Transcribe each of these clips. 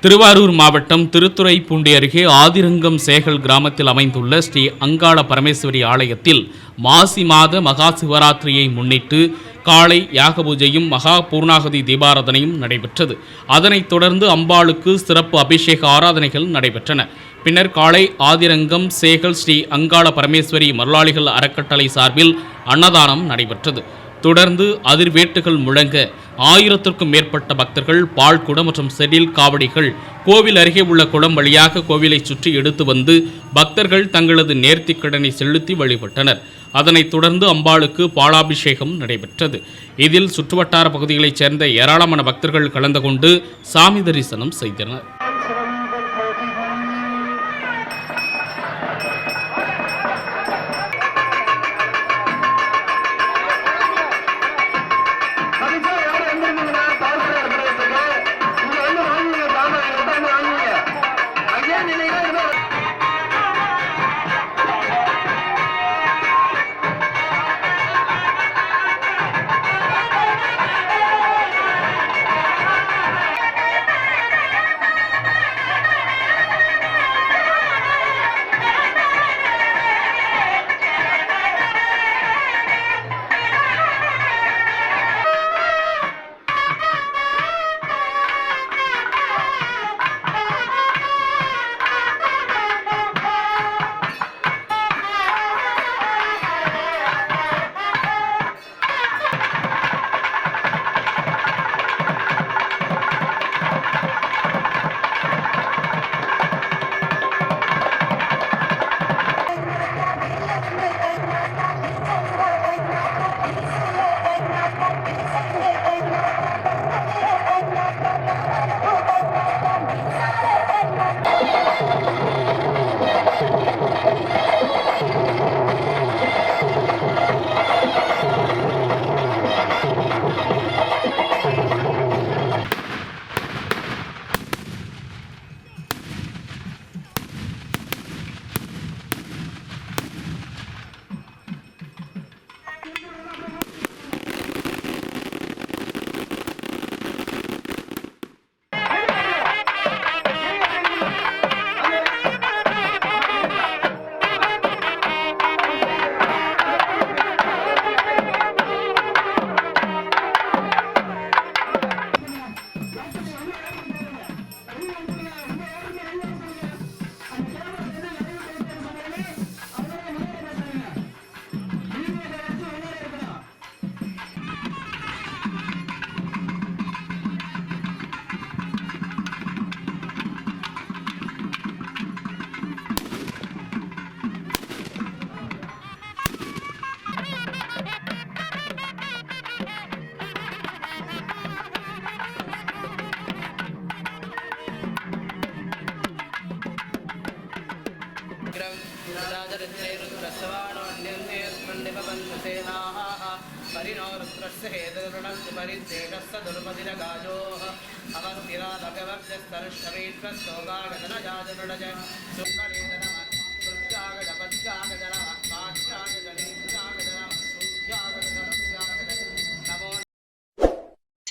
திருவாரூர் மாவட்டம் திருத்துறைப்பூண்டி அருகே ஆதிரங்கம் சேகல் கிராமத்தில் அமைந்துள்ள ஸ்ரீ அங்காள பரமேஸ்வரி ஆலயத்தில் மாசி மாத மகா சிவராத்திரியை முன்னிட்டு காலை யாக பூஜையும் மகா பூர்ணாகதி தீபாராதனையும் நடைபெற்றது. அதனைத் தொடர்ந்து அம்பாளுக்கு சிறப்பு அபிஷேக ஆராதனைகள் நடைபெற்றன. பின்னர் காலை ஆதிரங்கம் சேகல் ஸ்ரீ அங்காள பரமேஸ்வரி மருளாளிகள் அறக்கட்டளை சார்பில் அன்னதானம் நடைபெற்றது. தொடர்ந்து அதிர்வேட்டுகள் முழங்க 1000க்கும் மேற்பட்ட பக்தர்கள் பால்குடம் மற்றும் செடில் காவடிகள் கோவில் அருகே உள்ள குளம் வழியாக கோவிலை சுற்றி எடுத்து வந்து பக்தர்கள் தங்களது நேர்த்திக்கடனை செலுத்தி வழிபட்டனர். அதனைத் தொடர்ந்து அம்பாளுக்கு பாலாபிஷேகம் நடைபெற்றது. இதில் சுற்றுவட்டார பகுதிகளைச் சேர்ந்த ஏராளமான பக்தர்கள் கலந்து கொண்டு சாமி தரிசனம் செய்தனர்.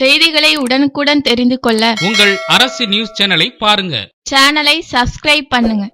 செய்திகளை உடனுக்குடன் தெரிந்து கொள்ள உங்கள் அரசு நியூஸ் சேனலை பாருங்க. சேனலை சப்ஸ்கிரைப் பண்ணுங்க.